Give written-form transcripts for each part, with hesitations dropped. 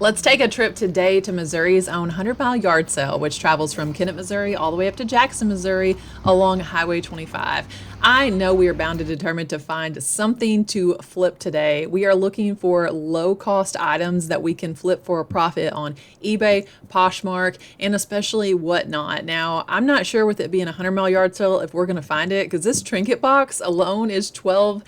Let's take a trip today to Missouri's own 100-mile yard sale, which travels from Kennett, Missouri, all the way up to Jackson, Missouri, along Highway 25. I know we are bound and determined to find something to flip today. We are looking for low-cost items that we can flip for a profit on eBay, Poshmark, and especially Whatnot. Now, I'm not sure with it being a 100-mile yard sale if we're going to find it, because this trinket box alone is $12.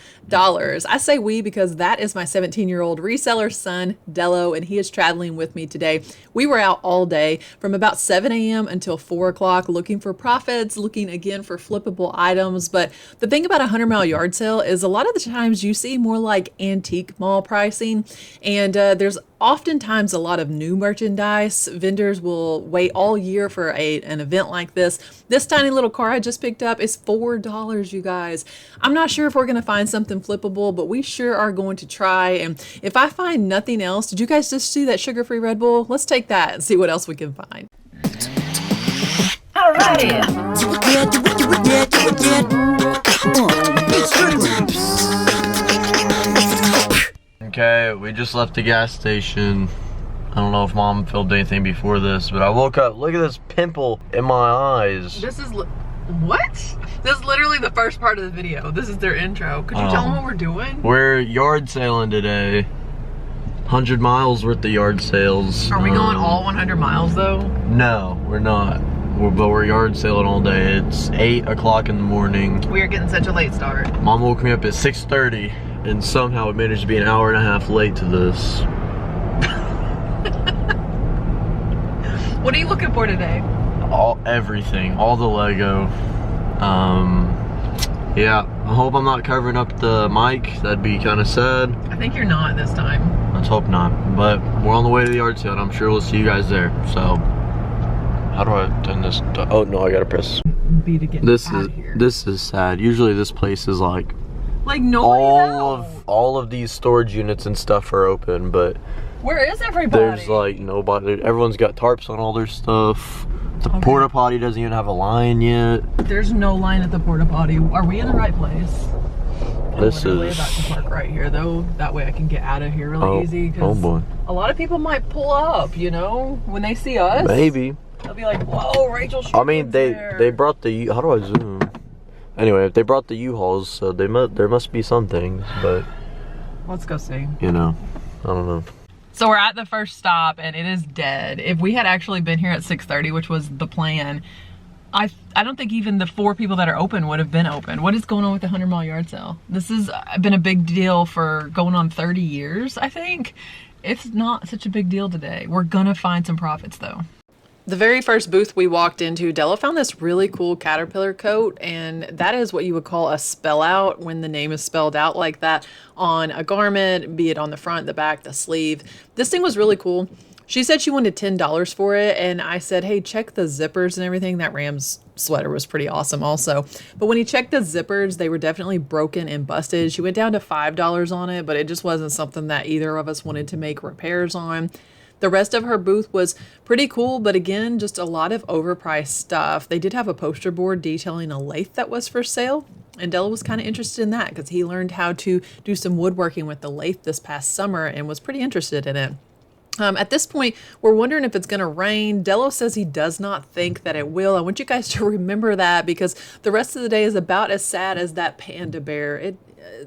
I say we because that is my 17-year-old reseller son, Dello, and he is traveling with me today. We were out all day from about 7 a.m. until 4 o'clock looking for profits, looking again for flippable items. But the thing about a 100-mile yard sale is a lot of the times you see more like antique mall pricing, and there's oftentimes a lot of new merchandise. Vendors will wait all year for an event like this. This tiny little car I just picked up is $4, you guys. I'm not sure if we're going to find something flippable, but we sure are going to try. And if I find nothing else, did you guys just see that sugar-free Red Bull? Let's take that and see what else we can find. Alrighty. Okay, we just left the gas station. I don't know if mom filmed anything before this, but I woke up. Look at this pimple in my eyes. This is what? This is literally the first part of the video. This is their intro. Could you tell them what we're doing? We're yard sailing today. 100 miles worth of yard sales. Are we going all 100 miles though? No, we're not. But we're yard sailing all day. It's 8 o'clock in the morning. We are getting such a late start. Mom woke me up at 6:30 and somehow we managed to be an hour and a half late to this. What are you looking for today? Everything, all the Lego. Yeah, I hope I'm not covering up the mic. That'd be kind of sad. I think you're not this time. Let's hope not. But we're on the way to the yard sale and I'm sure we'll see you guys there. So, how do I turn this? Oh no, I gotta press B to get this. out of here. This is sad. Usually this place is like nobody. all of these storage units and stuff are open, but where is everybody? there's like nobody. Everyone's got tarps on all their stuff. The porta potty doesn't even have a line yet. There's no line at the porta potty. Are we in the right place? This I'm is about to park right here though. That way I can get out of here really easy. Oh boy. A lot of people might pull up, you know, when they see us. Maybe. They'll be like, "Whoa, Rachel Strickland's I mean, they brought the. How do I zoom? Anyway, if they brought the U-Hauls, so there must be some things, but let's go see. You know, I don't know. So we're at the first stop and it is dead. If we had actually been here at 6:30, which was the plan, I don't think even the 4 people that are open would have been open. What is going on with the 100-mile yard sale? This has been a big deal for going on 30 years, I think. It's not such a big deal today. We're gonna find some profits though. The very first booth we walked into, Della found this really cool caterpillar coat, and that is what you would call a spell out when the name is spelled out like that on a garment, be it on the front, the back, the sleeve. This thing was really cool. She said she wanted $10 for it, and I said, hey, check the zippers and everything. That Rams sweater was pretty awesome also. But when he checked the zippers, they were definitely broken and busted. She went down to $5 on it, but it just wasn't something that either of us wanted to make repairs on. The rest of her booth was pretty cool, but again, just a lot of overpriced stuff. They did have a poster board detailing a lathe that was for sale, and Della was kind of interested in that because he learned how to do some woodworking with the lathe this past summer and was pretty interested in it. At this point, we're wondering if it's going to rain. Dello says he does not think that it will. I want you guys to remember that because the rest of the day is about as sad as that panda bear.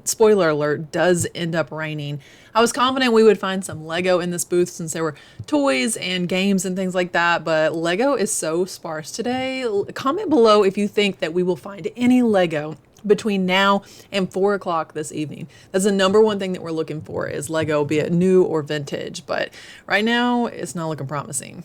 Spoiler alert, does end up raining. I was confident we would find some Lego in this booth since there were toys and games and things like that, but Lego is so sparse today. Comment below if you think that we will find any Lego between now and 4 o'clock this evening. That's the #1 thing that we're looking for is Lego, be it new or vintage, but right now it's not looking promising.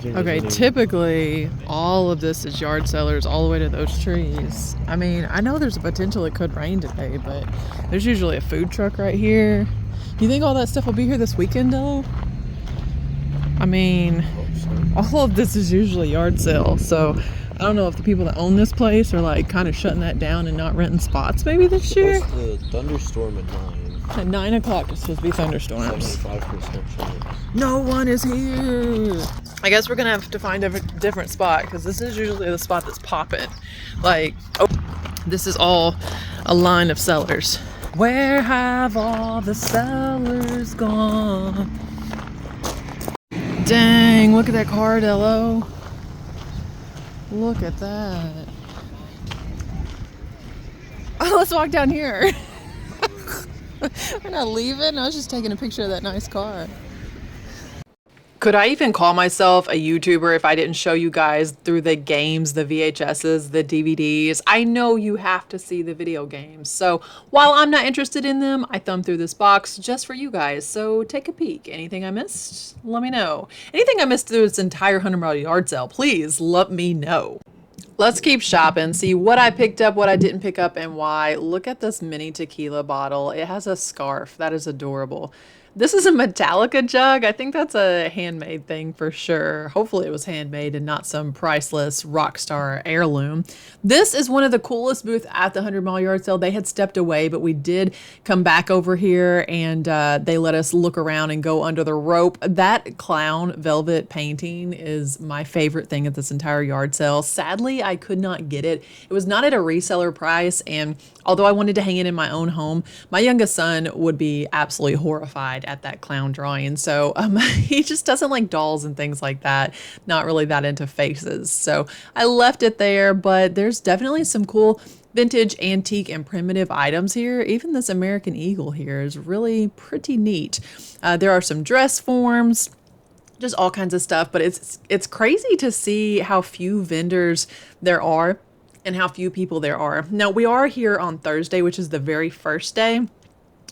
Okay, typically all of this is yard sellers all the way to those trees. I mean, I know there's a potential it could rain today, but there's usually a food truck right here. You think all that stuff will be here this weekend though? I mean, all of this is usually yard sale, so I don't know if the people that own this place are like kind of shutting that down and not renting spots maybe this year. It's the thunderstorm at 9. At 9 o'clock it's supposed to be thunderstorms. 75% chance. No one is here. I guess we're gonna have to find a different spot because this is usually the spot that's popping. Like, oh, this is all a line of sellers. Where have all the sellers gone? Dang, look at that car, Dello. Look at that. Oh, let's walk down here. We're not leaving. I was just taking a picture of that nice car. Could I even call myself a YouTuber if I didn't show you guys through the games, the VHSs, the DVDs? I know you have to see the video games. So while I'm not interested in them, I thumbed through this box just for you guys. So take a peek. Anything I missed? Let me know. Anything I missed through this entire $100 yard sale, please let me know. Let's keep shopping, see what I picked up, what I didn't pick up, and why. Look at this mini tequila bottle. It has a scarf. That is adorable. This is a Metallica jug. I think that's a handmade thing for sure. Hopefully it was handmade and not some priceless rock star heirloom. This is one of the coolest booths at the 100 Mile Yard Sale. They had stepped away, but we did come back over here and they let us look around and go under the rope. That clown velvet painting is my favorite thing at this entire yard sale. Sadly, I could not get it. It was not at a reseller price, and although I wanted to hang it in my own home, my youngest son would be absolutely horrified at that clown drawing. So he just doesn't like dolls and things like that. Not really that into faces. So I left it there, but there's definitely some cool vintage, antique, and primitive items here. Even this American Eagle here is really pretty neat. There are some dress forms, just all kinds of stuff, but it's crazy to see how few vendors there are and how few people there are. Now, we are here on Thursday, which is the very first day.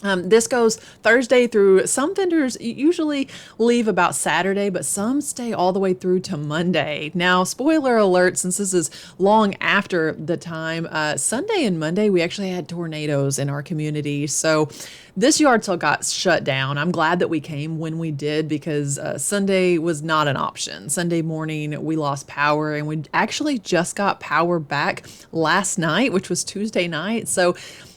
This goes Thursday through, some vendors usually leave about Saturday, but some stay all the way through to Monday. Now, spoiler alert, since this is long after the time, Sunday and Monday, we actually had tornadoes in our community. So this yard sale got shut down. I'm glad that we came when we did, because Sunday was not an option. Sunday morning, we lost power, and we actually just got power back last night, which was Tuesday night. So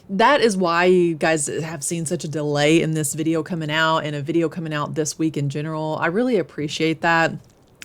that is why you guys have seen such a delay in this video coming out and a video coming out this week in general. I really appreciate that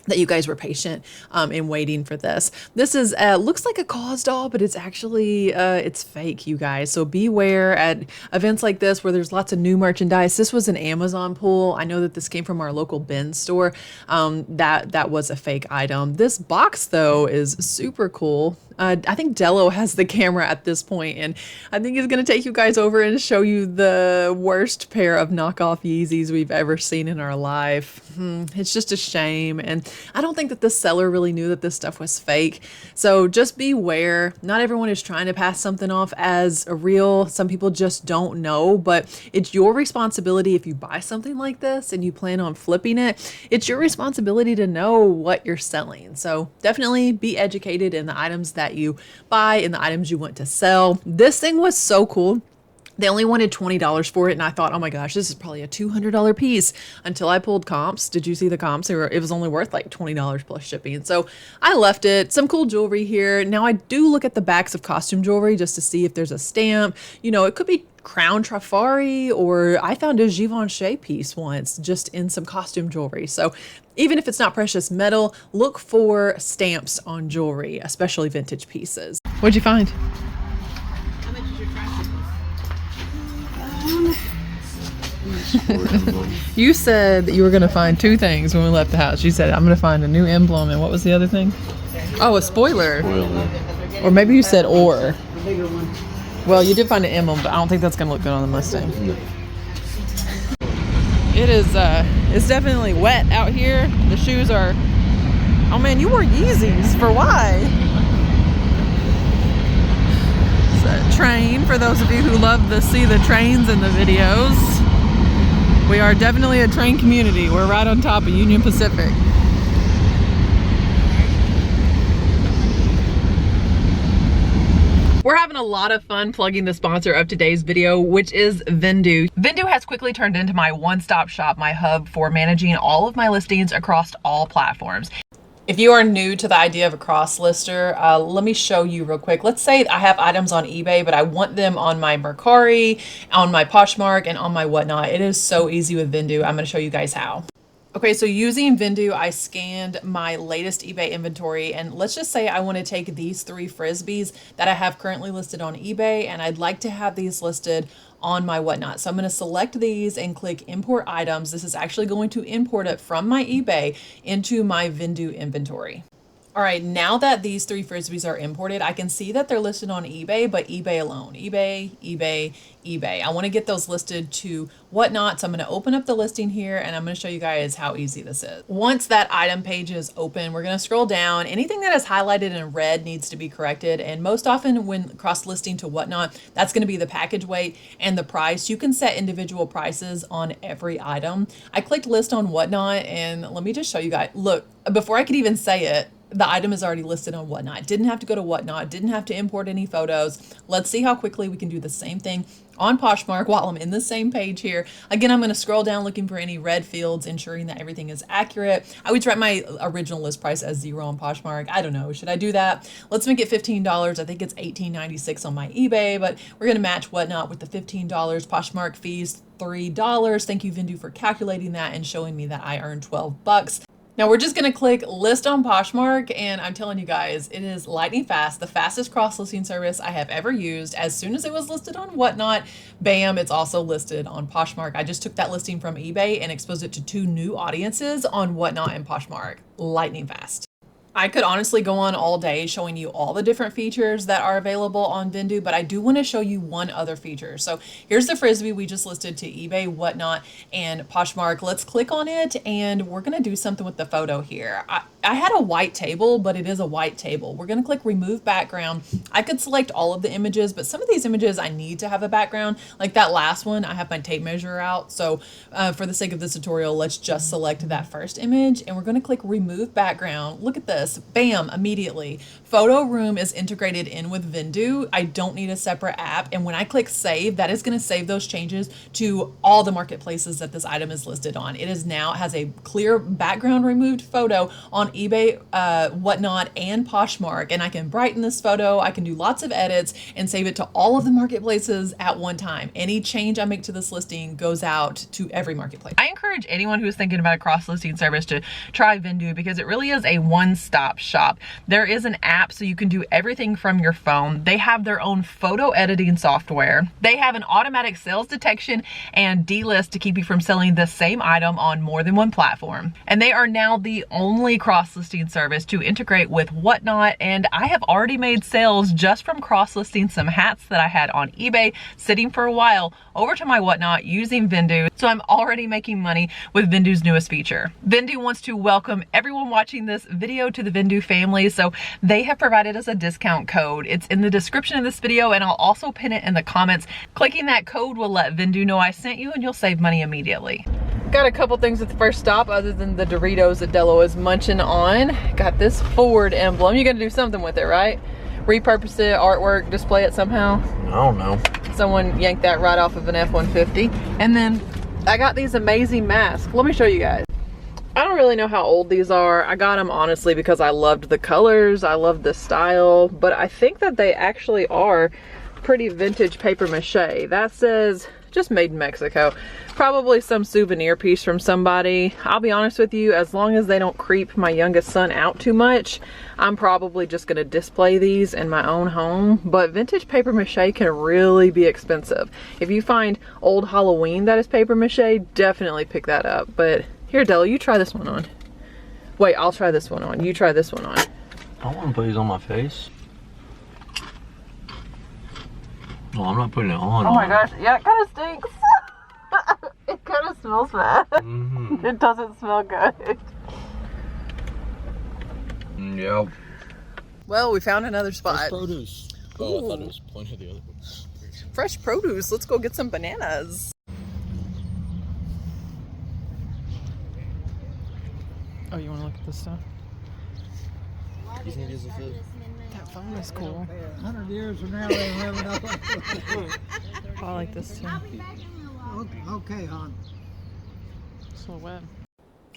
you guys were patient in waiting for this. This is looks like a cause doll, but it's actually it's fake, you guys. So beware at events like this where there's lots of new merchandise. This was an Amazon pull. I know that this came from our local bin store. That was a fake item. This box though is super cool. I think Dello has the camera at this point, and I think he's going to take you guys over and show you the worst pair of knockoff Yeezys we've ever seen in our life. It's just a shame, and I don't think that the seller really knew that this stuff was fake. So just beware. Not everyone is trying to pass something off as a real. Some people just don't know, but it's your responsibility if you buy something like this and you plan on flipping it. It's your responsibility to know what you're selling. So definitely be educated in the items that you buy and the items you want to sell. This thing was so cool. They only wanted $20 for it, and I thought, oh my gosh, this is probably a $200 piece, until I pulled comps. Did you see the comps? It was only worth like $20 plus shipping. So I left it. Some cool jewelry here. Now I do look at the backs of costume jewelry just to see if there's a stamp. You know, it could be Crown Trafari, or I found a Givenchy piece once just in some costume jewelry. So even if it's not precious metal, look for stamps on jewelry, especially vintage pieces. What'd you find? You said that you were going to find two things when we left the house. You said, I'm going to find a new emblem, and what was the other thing? Oh, a spoiler. Or maybe you said or. The bigger one. Well, you did find an emblem, but I don't think that's going to look good on the Mustang. No. It is, it's definitely wet out here. The shoes are, oh man, you wore Yeezys. For why? It's a train, for those of you who love to see the trains in the videos. We are definitely a train community. We're right on top of Union Pacific. We're having a lot of fun plugging the sponsor of today's video, which is Vendoo. Vendoo has quickly turned into my one-stop shop, my hub for managing all of my listings across all platforms. If you are new to the idea of a cross lister, let me show you real quick. Let's say I have items on eBay, but I want them on my Mercari, on my Poshmark, and on my whatnot. It is so easy with Vendoo. I'm going to show you guys how. Okay, so using Vindu, I scanned my latest eBay inventory, and let's just say I want to take these 3 Frisbees that I have currently listed on eBay, and I'd like to have these listed on my whatnot. So I'm going to select these and click import items. This is actually going to import it from my eBay into my Vindu inventory. All right, now that these 3 Frisbees are imported, I can see that they're listed on eBay, but eBay alone. eBay, eBay, eBay. I want to get those listed to whatnot. So I'm going to open up the listing here and I'm going to show you guys how easy this is. Once that item page is open, we're going to scroll down. Anything that is highlighted in red needs to be corrected. And most often when cross-listing to whatnot, that's going to be the package weight and the price. You can set individual prices on every item. I clicked list on whatnot and let me just show you guys. Look, before I could even say it, the item is already listed on whatnot. Didn't have to go to whatnot, didn't have to import any photos. Let's see how quickly we can do the same thing on Poshmark while I'm in the same page here. Again, I'm going to scroll down looking for any red fields, ensuring that everything is accurate. I would write my original list price as 0 on Poshmark. I don't know. Should I do that? Let's make it $15. I think it's $18.96 on my eBay, but we're going to match whatnot with the $15. Poshmark fees $3. Thank you, Vindu, for calculating that and showing me that I earned 12 bucks. Now we're just going to click list on Poshmark, and I'm telling you guys, it is lightning fast, the fastest cross-listing service I have ever used. As soon as it was listed on whatnot, bam, it's also listed on Poshmark. I just took that listing from eBay and exposed it to 2 new audiences on whatnot and Poshmark. Lightning fast. I could honestly go on all day showing you all the different features that are available on Vindu, but I do want to show you one other feature. So here's the Frisbee we just listed to eBay, whatnot, and Poshmark. Let's click on it and we're going to do something with the photo here. I had a white table, but it is a white table. We're going to click remove background. I could select all of the images, but some of these images I need to have a background. Like that last one, I have my tape measure out. So for the sake of this tutorial, let's just select that first image and we're going to click remove background. Look at this. Bam, immediately. Photo Room is integrated in with Vindu. I don't need a separate app. And when I click save, that is going to save those changes to all the marketplaces that this item is listed on. It is now has a clear background removed photo on eBay, whatnot, and Poshmark. And I can brighten this photo. I can do lots of edits and save it to all of the marketplaces at one time. Any change I make to this listing goes out to every marketplace. I encourage anyone who's thinking about a cross-listing service to try Vindu because it really is a one-stop shop. There is an app so you can do everything from your phone. They have their own photo editing software. They have an automatic sales detection and delist to keep you from selling the same item on more than one platform. And they are now the only cross-listing service to integrate with whatnot. And I have already made sales just from cross-listing some hats that I had on eBay sitting for a while over to my whatnot using Vindu. So I'm already making money with Vindu's newest feature. Vindu wants to welcome everyone watching this video to the Vindu family. So they have provided us a discount code. It's in the description of this video and I'll also pin it in the comments. Clicking that code will let Vindu know I sent you and you'll save money immediately. Got a couple things at the first stop other than the Doritos that Delo is munching on. Got this Ford emblem. You're gonna do something with it, right? Repurpose it, artwork, display it somehow? I don't know. Someone yanked that right off of an F-150. And then I got these amazing masks. Let me show you guys. I don't really know how old these are. I got them honestly because I loved the colors, I loved the style, but I think that they actually are pretty vintage paper mache. That says just made in Mexico. Probably some souvenir piece from somebody. I'll be honest with you, as long as they don't creep my youngest son out too much, I'm probably just gonna display these in my own home. But vintage paper mache can really be expensive. If you find old Halloween that is paper mache, definitely pick that up. But here, Della, you try this one on. Wait, I'll try this one on. You try this one on. I want to put these on my face. No, I'm not putting it on. Oh my gosh, yeah, it kind of stinks. It kind of smells bad. Mm-hmm. It doesn't smell good. Yep. Well, we found another spot. Fresh produce. Oh, I thought it was pointing at the other one. Fresh produce. Let's go get some bananas. Oh, you want to look at this stuff? You think this is good? That phone is cool. 100 years from now, they'll never know. I like this too. Okay, hon. It's a little wet.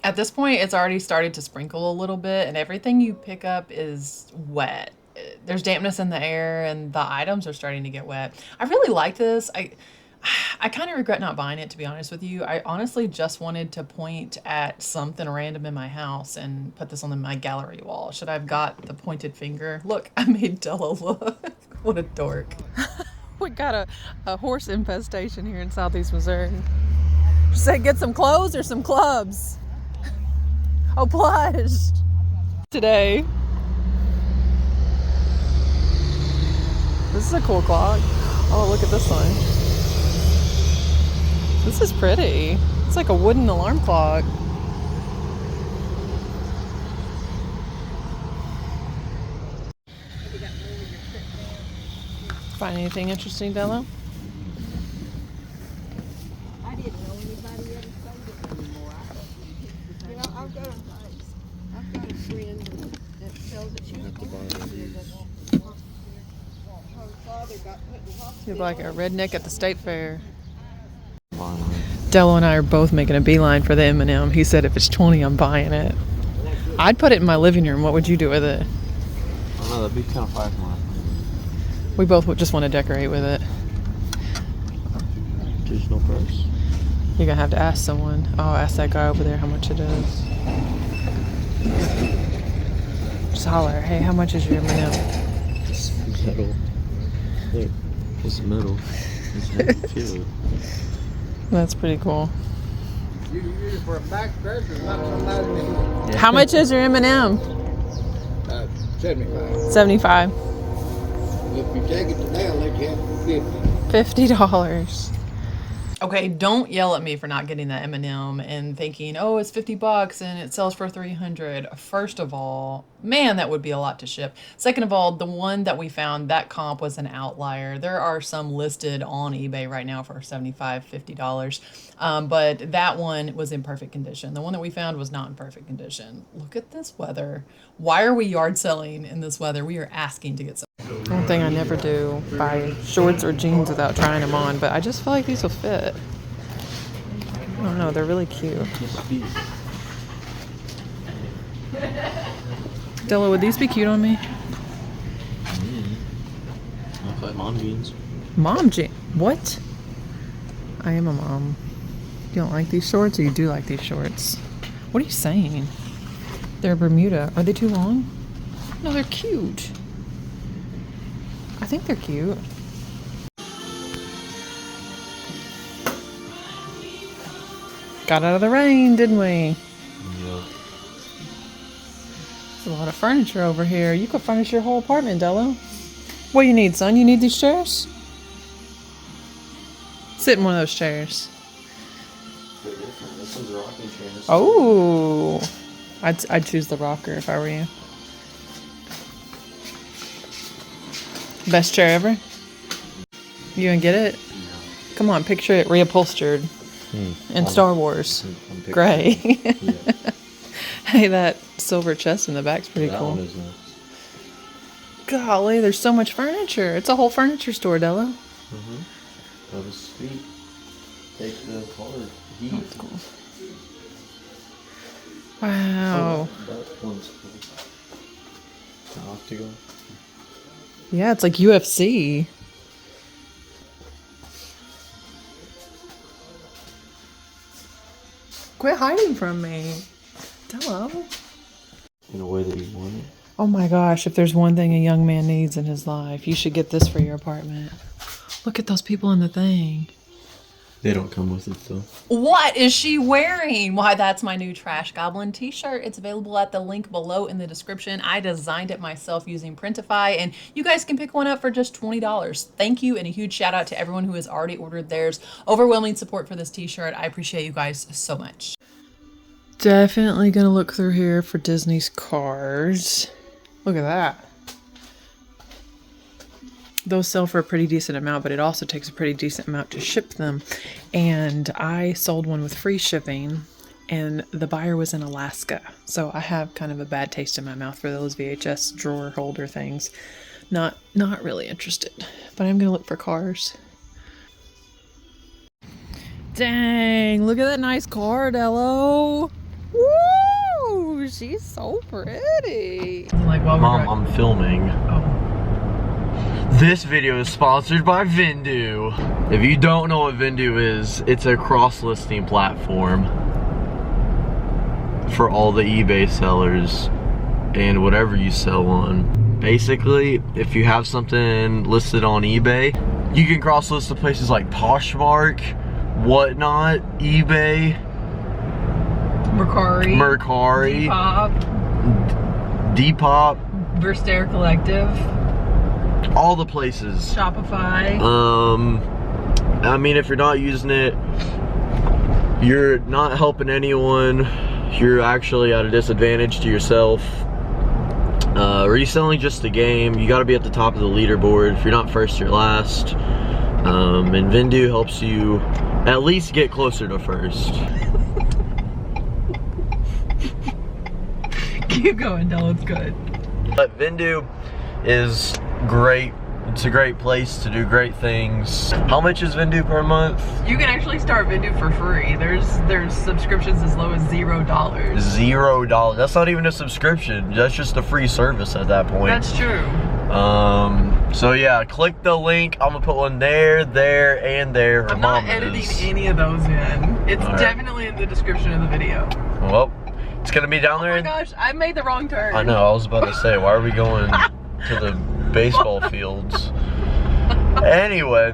At this point, it's already started to sprinkle a little bit, and everything you pick up is wet. There's dampness in the air, and the items are starting to get wet. I really like this. I kind of regret not buying it, to be honest with you. I honestly just wanted to point at something random in my house and put this on my gallery wall. Should I have got the pointed finger? Look, I made Della look. What a dork. We got a horse infestation here in Southeast Missouri. Say get some clothes or some clubs? Oh, plush. Today. This is a cool clock. Oh, look at this one. This is pretty. It's like a wooden alarm clock. Find anything interesting, Della? I didn't know anybody ever sold it anymore. You know, I've got a friend that sells it. She was her father got put in hospital. You're like a redneck at the state fair. Della and I are both making a beeline for the M&M. He said if it's 20, I'm buying it. I'd put it in my living room. What would you do with it? I don't know, that'd be kind of fire for mine. We both would just want to decorate with it. There's no price. You're gonna have to ask someone. I'll ask that guy over there how much it is. Just holler, hey, how much is your M&M? It's metal. Look, it's metal. It's heavy. Feel it. That's pretty cool. You use it for a back scratcher, not somebody. How much is your M&M? 75. 75. If you take it today, I'll let you have 50. $50. Okay, don't yell at me for not getting that M&M and thinking, oh, it's $50 and it sells for $300. First of all, man, that would be a lot to ship. Second of all, the one that we found, that comp was an outlier. There are some listed on eBay right now for $75, $50. But that one was in perfect condition. The one that we found was not in perfect condition. Look at this weather. Why are we yard selling in this weather? We are asking to get some. One thing I never do, buy shorts or jeans without trying them on, but I just feel like these will fit. I don't know, they're really cute. Della, would these be cute on me? Look like mom jeans. Mom jeans? What? I am a mom. You don't like these shorts or you do like these shorts? What are you saying? They're Bermuda. Are they too long? No, they're cute. I think they're cute. Got out of the rain, didn't we? Yep. There's a lot of furniture over here. You could furnish your whole apartment, Della. What do you need, son? You need these chairs? Sit in one of those chairs. They're different. This one's a rocking chair. This Oh, I'd choose the rocker if I were you. Best chair ever? You gonna get it? Yeah. Come on, picture it reupholstered in Star Wars. Gray. Yeah. Hey, that silver chest in the back's pretty That cool. one is nice. Golly, there's so much furniture. It's a whole furniture store, Della. That was sweet. Take the card. Heat. That's cool. Wow. Oh, that one's cool. The octagon. Yeah, it's like UFC. Quit hiding from me. Della. In a way that you want it. Oh my gosh, if there's one thing a young man needs in his life, you should get this for your apartment. Look at those people in the thing. They don't come with it though. What is she wearing? Why, that's my new Trash Goblin t-shirt. It's available at the link below in the description. I designed it myself using Printify, and you guys can pick one up for just $20. Thank you, and a huge shout out to everyone who has already ordered theirs. Overwhelming support for this t-shirt. I appreciate you guys so much. Definitely gonna look through here for Disney's cars. Look at that. Those sell for a pretty decent amount, but it also takes a pretty decent amount to ship them. And I sold one with free shipping, and the buyer was in Alaska. So I have kind of a bad taste in my mouth for those VHS drawer holder things. Not really interested, but I'm gonna look for cars. Dang, look at that nice car, Dello. Woo! She's so pretty. Like, Mom, I'm filming. Oh. This video is sponsored by Vendoo. If you don't know what Vendoo is, it's a cross-listing platform for all the eBay sellers and whatever you sell on. Basically, if you have something listed on eBay, you can cross-list to places like Poshmark, Whatnot, eBay, Mercari, Depop, Verstair Collective, all the places. Shopify. I mean, if you're not using it, you're not helping anyone. You're actually at a disadvantage to yourself. Reselling just a game. You got to be at the top of the leaderboard. If you're not first, you're last. And Vendoo helps you at least get closer to first. Keep going, Del, it's good. But Vendoo is great. It's a great place to do great things. How much is Vendoo per month? You can actually start Vendoo for free. There's subscriptions as low as $0. $0. That's not even a subscription. That's just a free service at that point. That's true. So yeah, click the link. I'm gonna put one there, and there. I'm not editing any of those in. It's definitely in the description of the video. Well, it's gonna be down there. Oh my gosh, I made the wrong turn. I know, I was about to say, why are we going to the baseball fields? Anyway,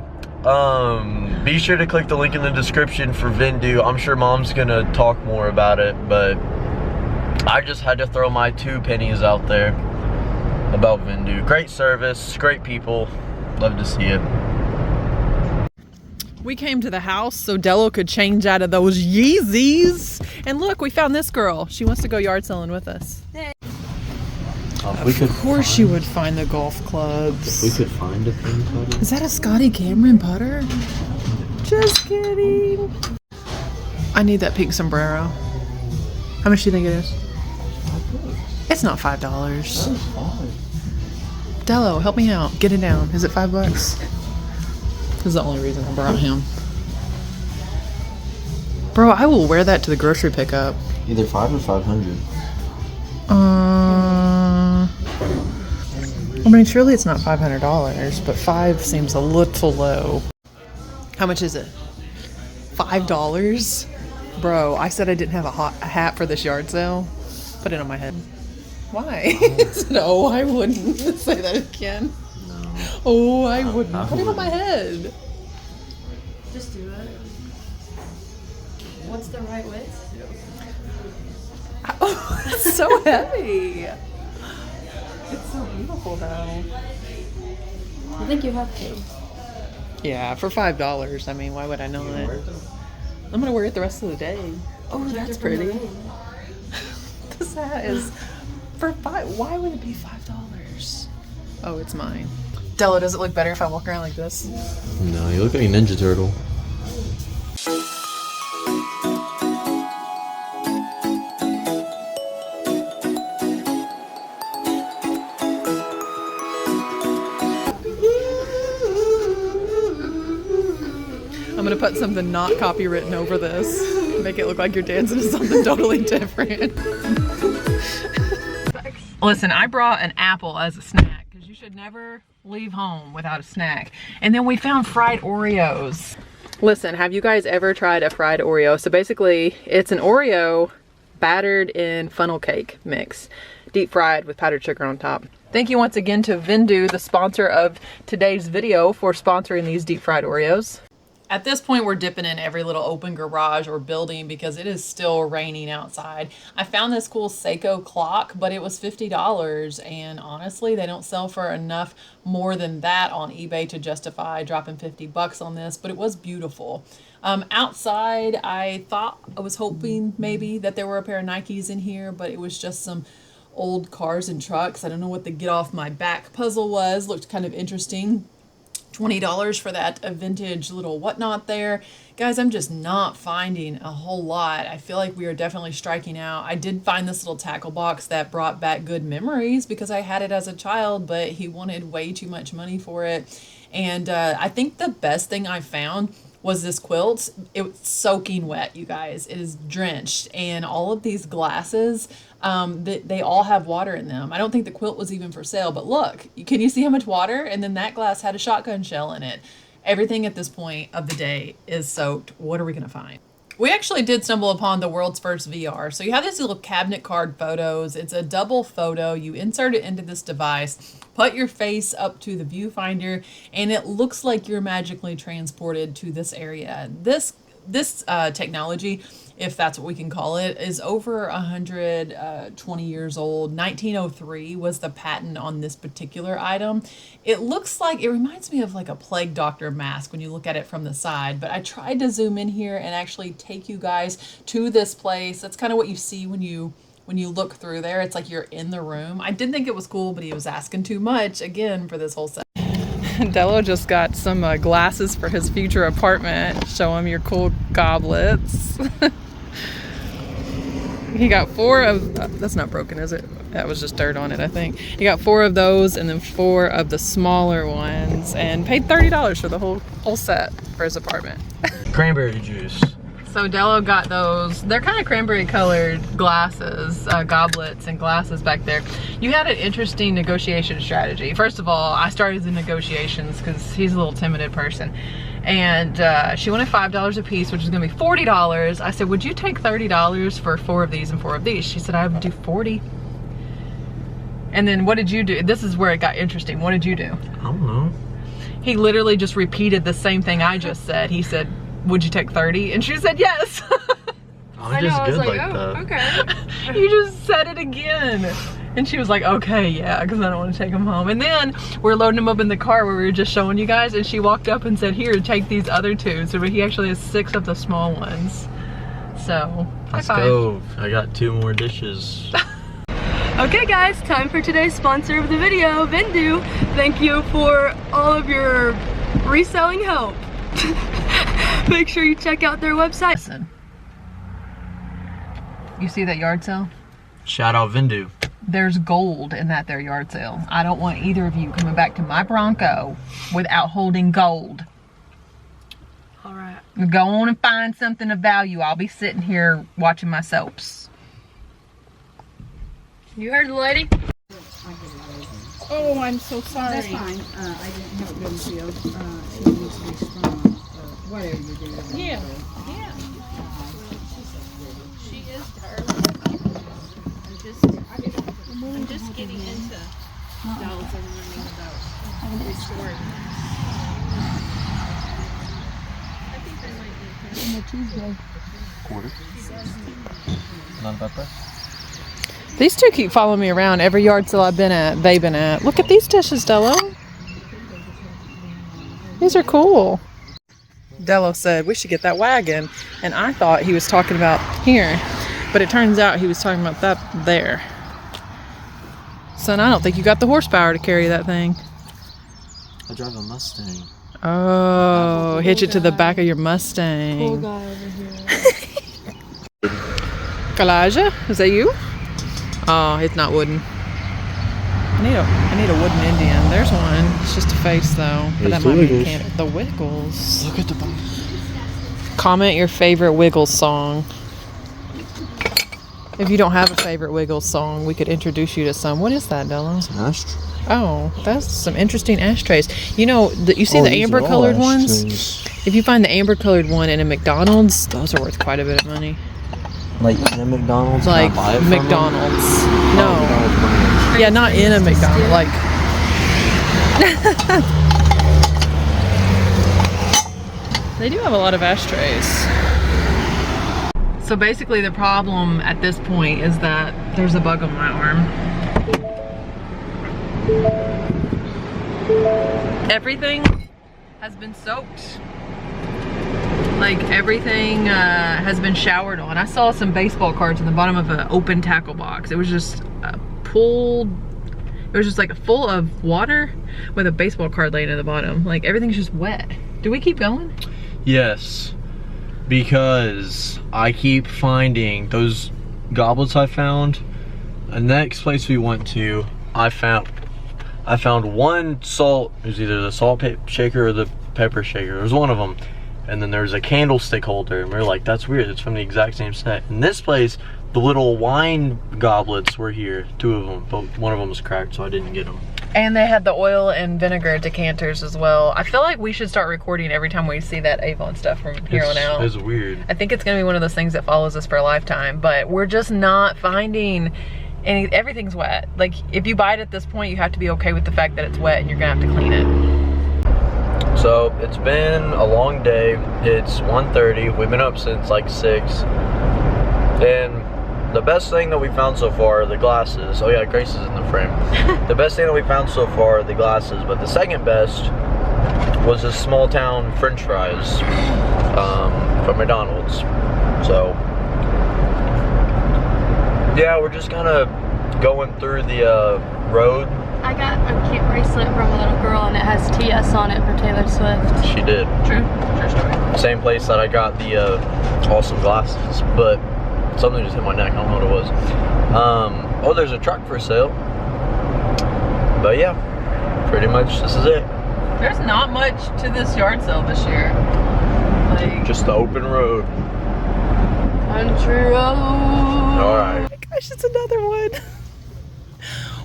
be sure to click the link in the description for Vendoo. I'm sure Mom's gonna talk more about it, but I just had to throw my 2 pennies out there about Vendoo. Great service, great people, love to see it. We came to the house so Dello could change out of those Yeezys. And look, we found this girl. She wants to go yard selling with us. Hey. Of course she would find the golf clubs. If we could find a pin putter. Is that a Scotty Cameron putter? Just kidding. I need that pink sombrero. How much do you think it is? It's not $5. Dello, help me out. Get it down. Is it $5? This is the only reason I brought him. Bro, I will wear that to the grocery pickup. Either 5 or 500. I mean, surely it's not $500, but 5 seems a little low. How much is it? $5? Bro, I said I didn't have a hat for this yard sale. Put it on my head. Why? No, I wouldn't. Say that again. No. Oh, I wouldn't. Put it on my head. Just do it. What's the right width? Oh, it's so heavy. It's so beautiful, though. I think you have to. Yeah, for $5. I mean, why would I not? I'm gonna wear it the rest of the day. Oh, that's pretty. This hat is for $5. Why would it be $5? Oh, it's mine. Dello, does it look better if I walk around like this? No, you look like a Ninja Turtle. I'm gonna put something not copywritten over this. Make it look like you're dancing to something totally different. Listen, I brought an apple as a snack because you should never leave home without a snack. And then we found fried Oreos. Listen, have you guys ever tried a fried Oreo? So basically, it's an Oreo battered in funnel cake mix, deep fried with powdered sugar on top. Thank you once again to Vendoo, the sponsor of today's video, for sponsoring these deep fried Oreos. At this point, we're dipping in every little open garage or building because it is still raining outside. I found this cool Seiko clock, but it was $50, and honestly, they don't sell for enough more than that on eBay to justify dropping $50 on this, but it was beautiful. Outside, I was hoping maybe that there were a pair of Nikes in here, but it was just some old cars and trucks. I don't know what the get off my back puzzle was. Looked kind of interesting. $20 for that vintage little whatnot there. Guys, I'm just not finding a whole lot. I feel like we are definitely striking out. I did find this little tackle box that brought back good memories because I had it as a child, but he wanted way too much money for it. And I think the best thing I found was this quilt. It was soaking wet, you guys. It is drenched, and all of these glasses, they all have water in them. I don't think the quilt was even for sale, but look, can you see how much water? And then that glass had a shotgun shell in it. Everything at this point of the day is soaked. What are we gonna find? We actually did stumble upon the world's first VR. So you have these little cabinet card photos. It's a double photo. You insert it into this device, put your face up to the viewfinder, and it looks like you're magically transported to this area. This technology, if that's what we can call it, is over 120 years old. 1903 was the patent on this particular item. It looks like, it reminds me of like a plague doctor mask when you look at it from the side, but I tried to zoom in here and actually take you guys to this place. That's kind of what you see when you look through there. It's like you're in the room. I did think it was cool, but he was asking too much again for this whole set. Dello just got some glasses for his future apartment. Show him your cool goblets. He got 4 of, that's not broken, is it? That was just dirt on it, I think. He got 4 of those and then 4 of the smaller ones and paid $30 for the whole set for his apartment. Cranberry juice. So Dello got those. They're kind of cranberry colored glasses, goblets and glasses back there. You had an interesting negotiation strategy. First of all, I started the negotiations because he's a little timid person. And she wanted $5 a piece, which is gonna be $40. I said, would you take $30 for 4 of these and 4 of these? She said, I would do 40. And then what did you do? This is where it got interesting. What did you do? I don't know. He literally just repeated the same thing I just said. He said, would you take 30? And she said yes. I'm just good like that. Okay. You just said it again. And she was like, okay, yeah, because I don't want to take them home. And then we're loading them up in the car where we were just showing you guys, and she walked up and said, here, take these other 2. So he actually has 6 of the small ones. So, let's go. I got 2 more dishes. Okay guys, time for today's sponsor of the video, Vindu. Thank you for all of your reselling help. Make sure you check out their website. Listen. You see that yard sale? Shout out Vindu. There's gold in that there yard sale. I don't want either of you coming back to my Bronco without holding gold. All right. Go on and find something of value. I'll be sitting here watching my soaps. You heard the lady? Oh, I'm so sorry. That's fine. I didn't know it didn't feel. It needs to be strong. Whatever you do. Yeah. Yeah. She is darling. I'm just getting into dolls and learning about restoring. I think there might be Quarter. Not about that. These 2 keep following me around every yard sale I've been at, they've been at. Look at these dishes, Dello. These are cool. Dello said we should get that wagon, and I thought he was talking about here, but it turns out he was talking about that there. Son, I don't think you got the horsepower to carry that thing. I drive a Mustang. Oh, hitch it to the back of your Mustang. Cool guy over here. Kalaja, is that you? Oh, it's not wooden. I need a wooden Indian. There's one. It's just a face though. But that might be the Wiggles. Look at the bottom. Comment your favorite Wiggles song. If you don't have a favorite Wiggles song, we could introduce you to some. What is that, Dello? It's an ashtray. Oh, that's some interesting ashtrays. You know, you see the amber colored ones? If you find the amber colored one in a McDonald's, those are worth quite a bit of money. Like in a McDonald's? Like McDonald's. No. Yeah, not in a McDonald's. Like. They do have a lot of ashtrays. So basically the problem at this point is that there's a bug on my arm. Everything has been soaked. Like everything has been showered on. I saw some baseball cards in the bottom of an open tackle box. It was just pulled, it was just like full of water with a baseball card laying at the bottom. Like everything's just wet. Do we keep going? Yes, because I keep finding those goblets I found. The next place we went to, I found one salt. It was either the salt shaker or the pepper shaker. It was one of them. and then there's a candlestick holder, and we were like, that's weird, it's from the exact same set. In this place, the little wine goblets were here, 2 of them, but one of them was cracked, so I didn't get them. And they had the oil and vinegar decanters as well. I feel like we should start recording every time we see that Avon stuff from here on out. It's weird. I think it's gonna be one of those things that follows us for a lifetime, but we're just not finding everything's wet. Like, if you buy it at this point, you have to be okay with the fact that it's wet and you're gonna have to clean it. So it's been a long day. It's 1:30. We've been up since like 6. And the best thing that we found so far are the glasses. Oh yeah, Grace is in the frame. The best thing that we found so far are the glasses, but the second best was this small town French fries from McDonald's. So yeah, we're just kind of going through the road. I got a cute bracelet from a little girl and it has TS on it for Taylor Swift. She did. True story. Same place that I got the awesome glasses, but something just hit my neck. I don't know what it was. Oh, there's a truck for sale. But yeah, pretty much this is it. There's not much to this yard sale this year. Like, Just the open road. Country road. All right. gosh, it's another one.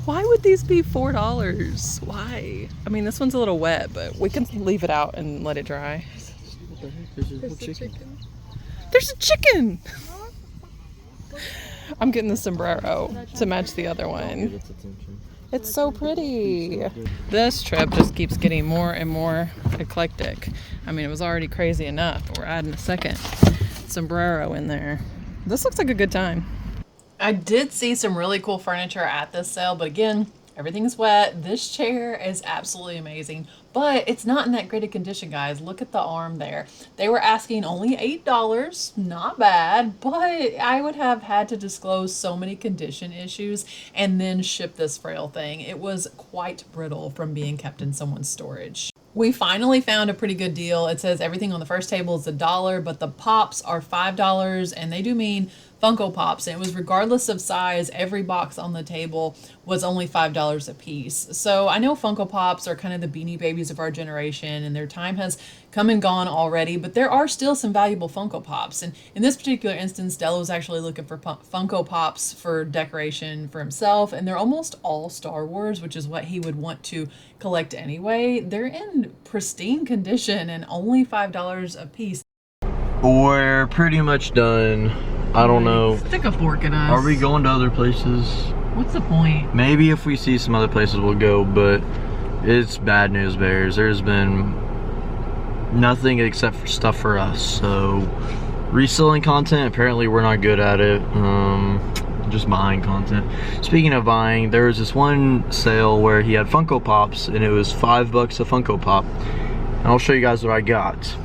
Why would these be $4? Why? I mean, this one's a little wet, but we can leave it out and let it dry. What the heck? There's a chicken. There's a chicken! I'm getting the sombrero to match the other one. It's so pretty. This trip just keeps getting more and more eclectic. I mean, it was already crazy enough, but we're adding a second sombrero in there. This looks like a good time. I did see some really cool furniture at this sale, but again, everything's wet. This chair is absolutely amazing, but it's not in that great a condition, guys. Look at the arm there. They were asking only $8, not bad, but I would have had to disclose so many condition issues and then ship this frail thing. It was quite brittle from being kept in someone's storage. We finally found a pretty good deal. It says everything on the first table is $1, but the pops are $5, and they do mean Funko Pops, and it was regardless of size. Every box on the table was only $5 a piece. So I know Funko Pops are kind of the Beanie Babies of our generation, and their time has come and gone already, but there are still some valuable Funko Pops. And in this particular instance, Della was actually looking for Funko Pops for decoration for himself, and they're almost all Star Wars, which is what he would want to collect anyway. They're in pristine condition and only $5 a piece. We're pretty much done. I don't know. Stick a fork in us. Are we going to other places? What's the point? Maybe if we see some other places we'll go, but it's bad news bears. There's been nothing except for stuff for us. So reselling content, apparently we're not good at it. Just buying content. Speaking of buying, there was this one sale where he had Funko Pops and it was $5 a Funko Pop. And I'll show you guys what I got.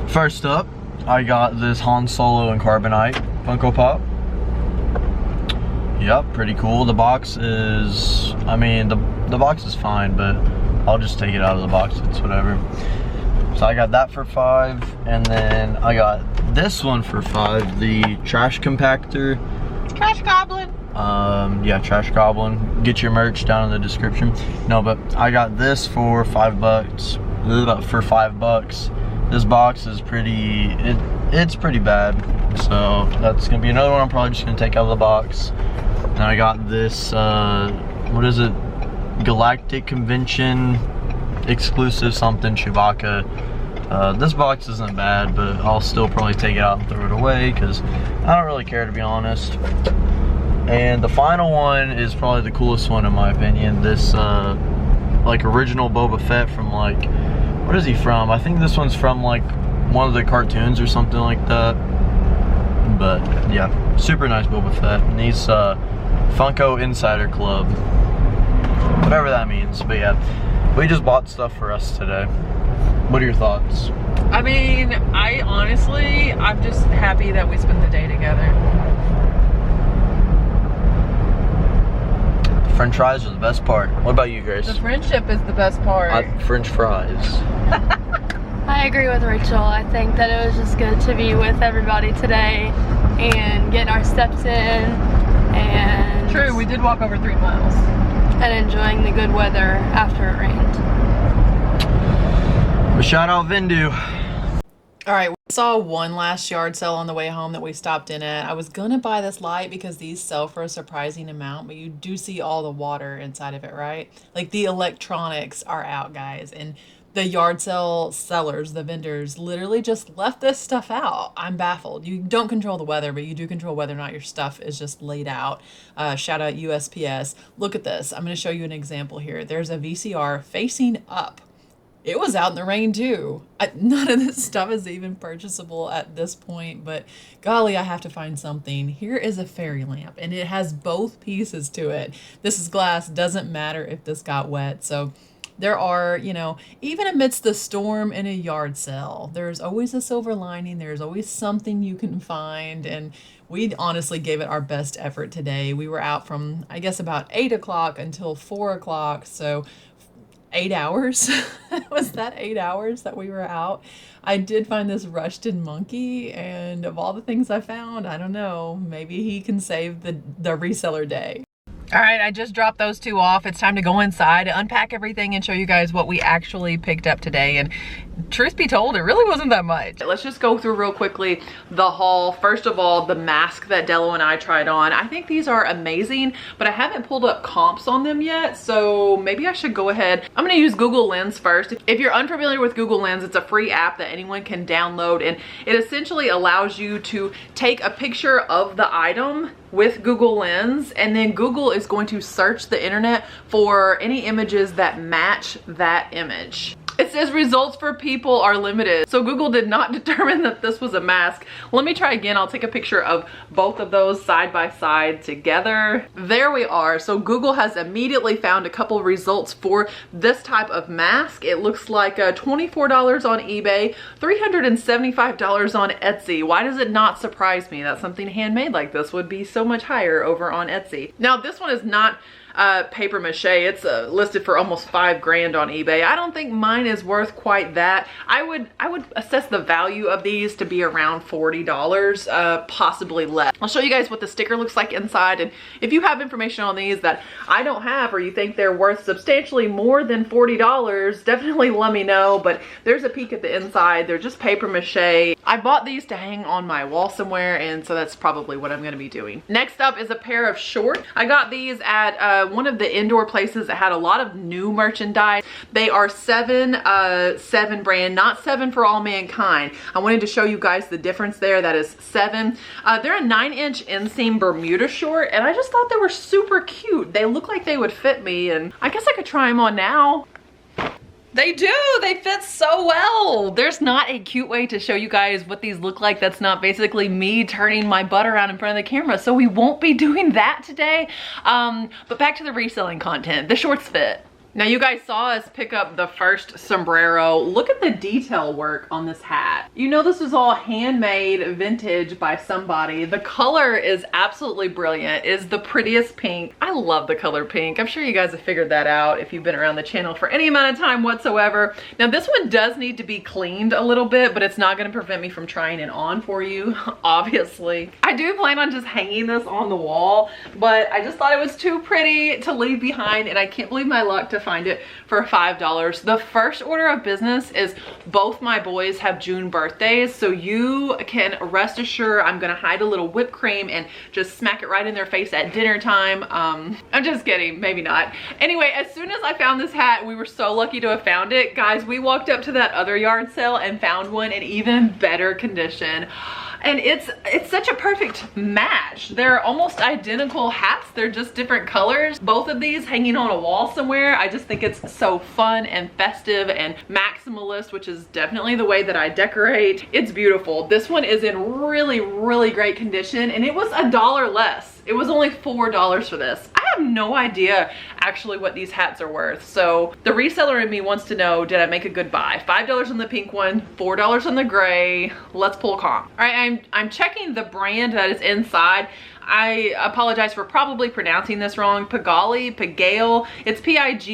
First up, I got this Han Solo and Carbonite Funko Pop. Yep, pretty cool. The box is, I mean, the box is fine, but I'll just take it out of the box. It's whatever. So I got that for $5, and then I got this one for $5, the trash compactor. Trash Goblin. Yeah, Trash Goblin. Get your merch down in the description. No, but I got this for $5. For $5. This box is it's pretty bad, so that's gonna be another one I'm probably just gonna take out of the box. And I got this what is it, Galactic Convention exclusive something Chewbacca. This box isn't bad, but I'll still probably take it out and throw it away because I don't really care, to be honest. And the final one is probably the coolest one in my opinion. This like original Boba Fett from like, what is he from? I think this one's from like one of the cartoons or something like that. But yeah, super nice Boba Fett. And he's Funko Insider Club, whatever that means. But yeah, we just bought stuff for us today. What are your thoughts? I mean, I'm just happy that we spent the day together. French fries are the best part. What about you, Grace? The friendship is the best part. French fries. I agree with Rachel. I think that it was just good to be with everybody today and getting our steps in and True, we did walk over 3 miles. and enjoying the good weather after it rained. Shout out Vindu. All right, we saw one last yard sale on the way home that we stopped in at. I was gonna buy this light because these sell for a surprising amount, but you do see all the water inside of it, right? Like the electronics are out, guys, and the yard sale sellers, the vendors, literally just left this stuff out. I'm baffled. You don't control the weather, but you do control whether or not your stuff is just laid out. Shout out USPS. Look at this. I'm gonna show you an example here. There's a VCR facing up. It was out in the rain too. None of this stuff is even purchasable at this point, but golly, I have to find something. Here is a fairy lamp, and it has both pieces to it. This is glass, doesn't matter if this got wet. So there are, you know, even amidst the storm in a yard sale, there's always a silver lining. There's always something you can find, and we honestly gave it our best effort today. We were out from, I guess, about 8 o'clock until 4 o'clock, so 8 hours. Was that 8 hours that we were out? I did find this Rushton monkey, and of all the things I found, I don't know, maybe he can save the reseller day. All right, I just dropped those two off. It's time to go inside, unpack everything, and show you guys what we actually picked up today. And truth be told, it really wasn't that much. Let's just go through real quickly the haul. First of all, the mask that Dello and I tried on. I think these are amazing, but I haven't pulled up comps on them yet, so maybe I should go ahead. I'm gonna use Google Lens first. If you're unfamiliar with Google Lens, it's a free app that anyone can download, and it essentially allows you to take a picture of the item with Google Lens, and then Google is going to search the internet for any images that match that image. It says results for people are limited. So Google did not determine that this was a mask. Let me try again. I'll take a picture of both of those side by side together. There we are. So Google has immediately found a couple results for this type of mask. It looks like $24 on eBay, $375 on Etsy. Why does it not surprise me that something handmade like this would be so much higher over on Etsy? Now, this one is not paper mache. It's listed for almost $5 grand on eBay. I don't think mine is worth quite that. I would assess the value of these to be around $40, possibly less. I'll show you guys what the sticker looks like inside, and if you have information on these that I don't have, or you think they're worth substantially more than $40, definitely let me know. But there's a peek at the inside. They're just paper mache. I bought these to hang on my wall somewhere, and so that's probably what I'm going to be doing. Next up is a pair of shorts. I got these at one of the indoor places that had a lot of new merchandise. They are 7 brand, not 7 for all mankind. I wanted to show you guys the difference there. That is 7. They're a 9-inch inseam Bermuda short, and I just thought they were super cute. They look like they would fit me, and I guess I could try them on now. They do, they fit so well. There's not a cute way to show you guys what these look like that's not basically me turning my butt around in front of the camera. So we won't be doing that today. But back to the reselling content. The shorts fit. Now you guys saw us pick up the first sombrero. Look at the detail work on this hat. You know this is all handmade vintage by somebody. The color is absolutely brilliant. It is the prettiest pink. I love the color pink. I'm sure you guys have figured that out if you've been around the channel for any amount of time whatsoever. Now this one does need to be cleaned a little bit, but it's not gonna prevent me from trying it on for you, obviously. I do plan on just hanging this on the wall, but I just thought it was too pretty to leave behind, and I can't believe my luck to find it for $5. The first order of business is both my boys have June birthdays, so you can rest assured I'm gonna hide a little whipped cream and just smack it right in their face at dinner time. I'm just kidding, maybe not. Anyway, as soon as I found this hat, we were so lucky to have found it. Guys, we walked up to that other yard sale and found one in even better condition. And it's such a perfect match. They're almost identical hats. They're just different colors. Both of these hanging on a wall somewhere. I just think it's so fun and festive and maximalist, which is definitely the way that I decorate. It's beautiful. This one is in really, really great condition, and it was $1 less. It was only $4 for this. I have no idea actually what these hats are worth. So the reseller in me wants to know, did I make a good buy? $5 on the pink one, $4 on the gray. Let's pull comp. All right, I'm checking the brand that is inside. I apologize for probably pronouncing this wrong. Pigale. It's P-I-G-A-L-L-E.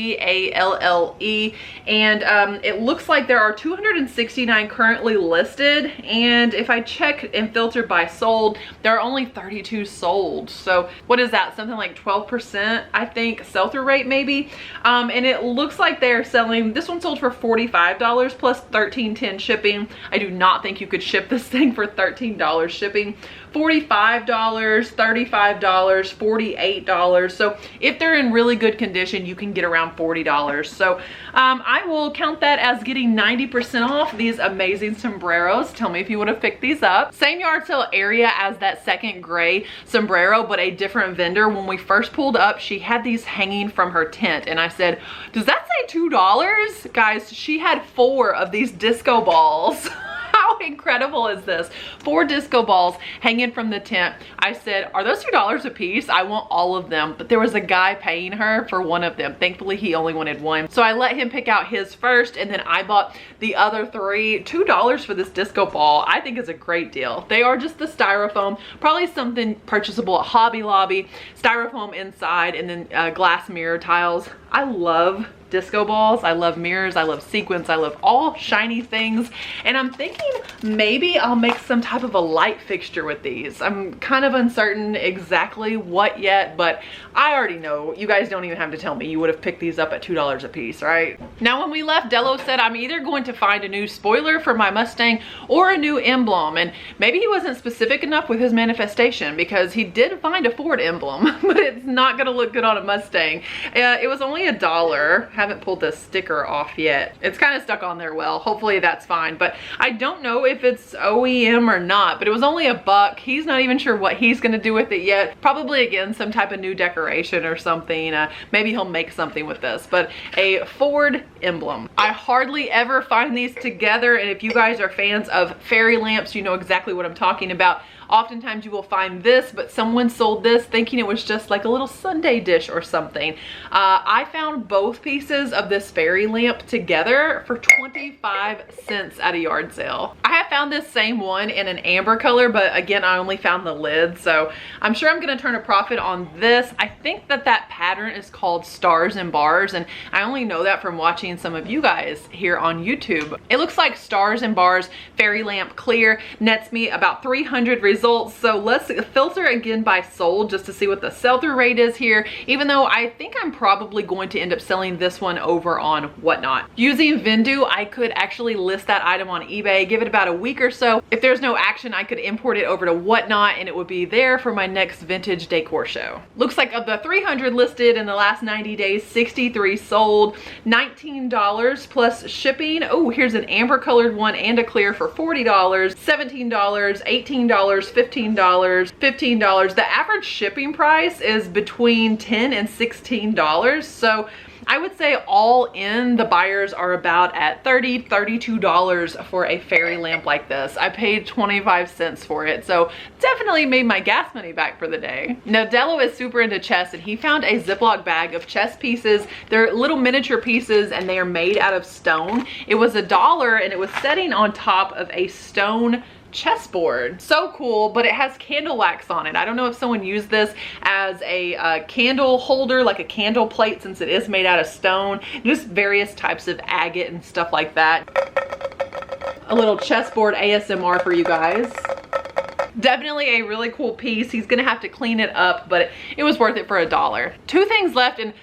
And it looks like there are 269 currently listed. And if I check and filter by sold, there are only 32 sold. So what is that? Something like 12%? 30%, I think, sell-through rate maybe. And it looks like they're selling, this one sold for $45 plus $13.10 shipping. I do not think you could ship this thing for $13 shipping. $45, $35, $48. So if they're in really good condition, you can get around $40. So I will count that as getting 90% off these amazing sombreros. Tell me if you would have picked these up. Same yard sale area as that second gray sombrero, but a different vendor. When we first pulled up, she had these hanging from her tent, and I said, does that say $2? Guys, she had 4 of these disco balls. How incredible is this? 4 disco balls hanging from the tent. I said, are those $2 a piece? I want all of them. But there was a guy paying her for one of them. Thankfully, he only wanted one. So I let him pick out his first, and then I bought the other 3. $2 for this disco ball, I think is a great deal. They are just the styrofoam, probably something purchasable at Hobby Lobby. Styrofoam inside, and then glass mirror tiles. I love disco balls. I love mirrors. I love sequins. I love all shiny things. And I'm thinking maybe I'll make some type of a light fixture with these. I'm kind of uncertain exactly what yet, but I already know. You guys don't even have to tell me. You would have picked these up at $2 a piece, right? Now, when we left, Dello said I'm either going to find a new spoiler for my Mustang or a new emblem. And maybe he wasn't specific enough with his manifestation, because he did find a Ford emblem, but it's not going to look good on a Mustang. It was only $1. Haven't pulled the sticker off yet. It's kind of stuck on there well. Hopefully that's fine, but I don't know if it's OEM or not, but it was only $1. He's not even sure what he's gonna do with it yet. Probably, again, some type of new decoration or something. Maybe he'll make something with this, but a Ford emblem. I hardly ever find these together, and if you guys are fans of fairy lamps, you know exactly what I'm talking about. Oftentimes you will find this, but someone sold this thinking it was just like a little sundae dish or something. I found both pieces of this fairy lamp together for 25 cents at a yard sale. I have found this same one in an amber color, but again, I only found the lid, so I'm sure I'm gonna turn a profit on this. I think that that pattern is called Stars and Bars, and I only know that from watching some of you guys here on YouTube. It looks like Stars and Bars fairy lamp clear nets me about 300 results. So let's filter again by sold just to see what the sell-through rate is here, even though I think I'm probably going to end up selling this one over on Whatnot. Using Vendoo, I could actually list that item on eBay, give it about a week or so. If there's no action, I could import it over to Whatnot, and it would be there for my next vintage decor show. Looks like of the 300 listed in the last 90 days, 63 sold, $19 plus shipping. Oh, here's an amber colored one and a clear for $40, $17, $18, $15, $15. The average shipping price is between $10 and $16. So I would say all in, the buyers are about at $30, $32 for a fairy lamp like this. I paid 25 cents for it, so definitely made my gas money back for the day. Now, Dello is super into chess, and he found a Ziploc bag of chess pieces. They're little miniature pieces, and they are made out of stone. It was $1, and it was sitting on top of a stone chessboard. So cool, but it has candle wax on it. I don't know if someone used this as a candle holder, like a candle plate, since it is made out of stone. Just various types of agate and stuff like that. A little chessboard ASMR for you guys. Definitely a really cool piece. He's gonna have to clean it up, but it was worth it for $1. 2 things left, and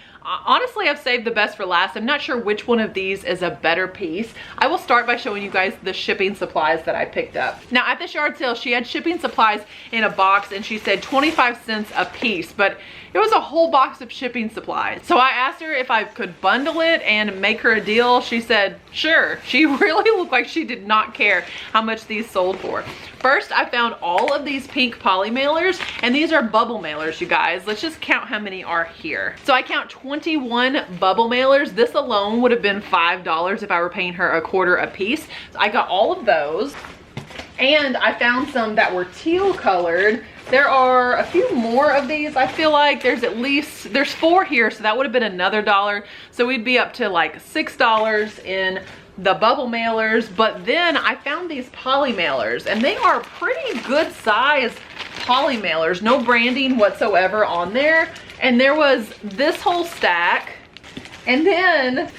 honestly, I've saved the best for last. I'm not sure which one of these is a better piece. I will start by showing you guys the shipping supplies that I picked up. Now, at this yard sale, she had shipping supplies in a box, and she said 25 cents a piece, but it was a whole box of shipping supplies. So I asked her if I could bundle it and make her a deal. She said, sure. She really looked like she did not care how much these sold for. First, I found all of these pink poly mailers, and these are bubble mailers, you guys. Let's just count how many are here. So I count 21 bubble mailers. This alone would have been $5 if I were paying her $1/4 a piece. So I got all of those, and I found some that were teal colored. There are a few more of these. I feel like there's 4 here, so that would have been another $1. So we'd be up to like $6 in the bubble mailers. But then I found these poly mailers, and they are pretty good size poly mailers. No branding whatsoever on there. And there was this whole stack, and then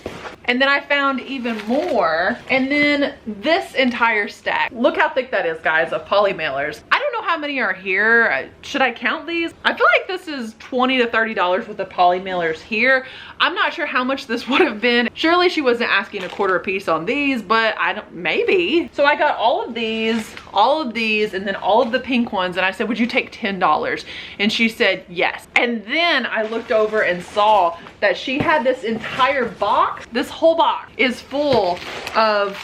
I found even more, and then this entire stack. Look how thick that is, guys, of poly mailers. I don't know how many are here. Should I count these? I feel like this is $20 to $30 worth of poly mailers here. I'm not sure how much this would have been. Surely she wasn't asking a quarter a piece on these, but I don't, maybe. So I got all of these, and then all of the pink ones, and I said, would you take $10? And she said yes. And then I looked over and saw that she had this entire box. This whole box is full of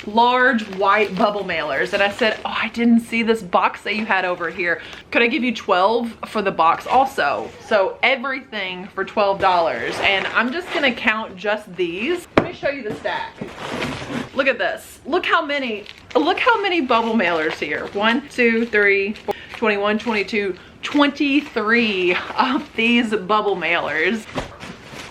large white bubble mailers, and I said, oh, I didn't see this box that you had over here. Could I give you 12 for the box also? So everything for $12, and I'm just gonna count just these. Let me show you the stack. Look at this. Look how many bubble mailers here. 1, 2, 3, 4, 21, 22, 23 of these bubble mailers.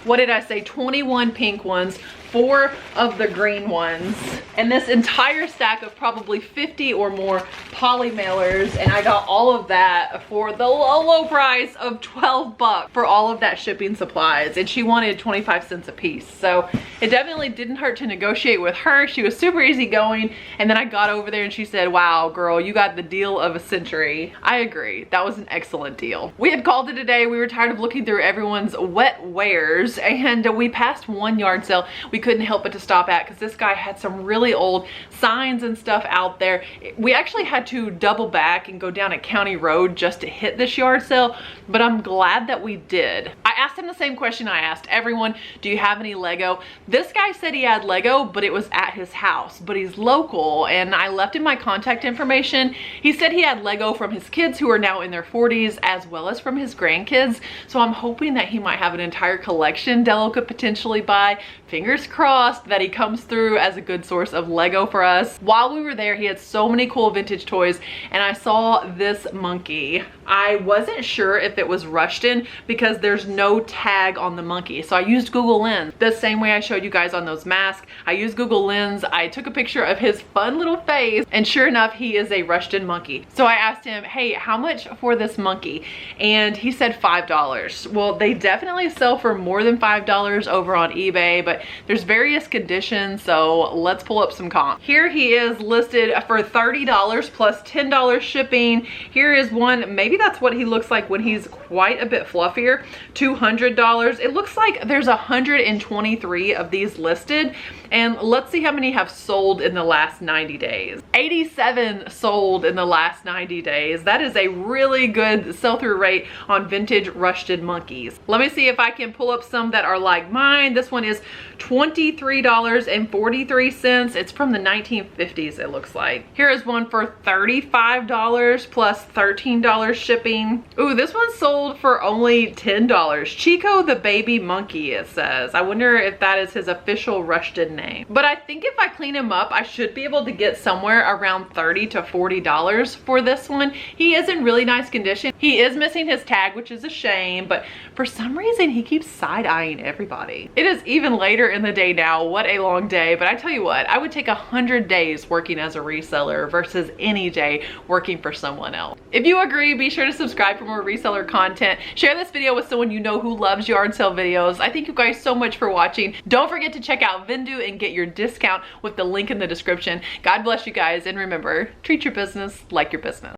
What did I say? 21 pink ones, 4 of the green ones, and this entire stack of probably 50 or more poly mailers, and I got all of that for the low price of 12 bucks for all of that shipping supplies, and she wanted 25 cents a piece. So it definitely didn't hurt to negotiate with her. She was super easygoing, and then I got over there and she said, wow girl, you got the deal of a century. I agree, that was an excellent deal. We had called it a day. We were tired of looking through everyone's wet wares, and we passed one yard sale we couldn't help but to stop at because this guy had some really old signs and stuff out there. We actually had to double back and go down a county road just to hit this yard sale, but I'm glad that we did. I asked him the same question I asked everyone, do you have any Lego? This guy said he had Lego, but it was at his house, but he's local, and I left him my contact information. He said he had Lego from his kids who are now in their 40s as well as from his grandkids, so I'm hoping that he might have an entire collection Dello could potentially buy. Fingers crossed that he comes through as a good source of Lego for us. While we were there, he had so many cool vintage toys, and I saw this monkey. I wasn't sure if it was Rushton because there's no tag on the monkey, so I used Google Lens the same way I showed you guys on those masks. I used Google Lens. I took a picture of his fun little face, and sure enough, he is a Rushton monkey. So I asked him, hey, how much for this monkey? And he said $5. Well, they definitely sell for more than $5 over on eBay, but there's various conditions, so let's pull up some comps. Here he is listed for $30 plus $10 shipping. Here is one, maybe that's what he looks like when he's quite a bit fluffier, $200. It looks like there's 123 of these listed, and let's see how many have sold in the last 90 days. 87 sold in the last 90 days. That is a really good sell-through rate on vintage Rushton monkeys. Let me see if I can pull up some that are like mine. This one is $23.43. It's from the 1950s, it looks like. Here is one for $35 plus $13 shipping. Ooh, this one sold for only $10. Chico the baby monkey, it says. I wonder if that is his official Rushton name. But I think if I clean him up, I should be able to get somewhere around $30 to $40 for this one. He is in really nice condition. He is missing his tag, which is a shame, but for some reason he keeps side-eyeing everybody. It is even later in the day now. What a long day, but I tell you what, I would take 100 days working as a reseller versus any day working for someone else. If you agree, be sure to subscribe for more reseller content. Share this video with someone you know who loves yard sale videos. I thank you guys so much for watching. Don't forget to check out Vendoo and get your discount with the link in the description. God bless you guys, and remember, treat your business like your business.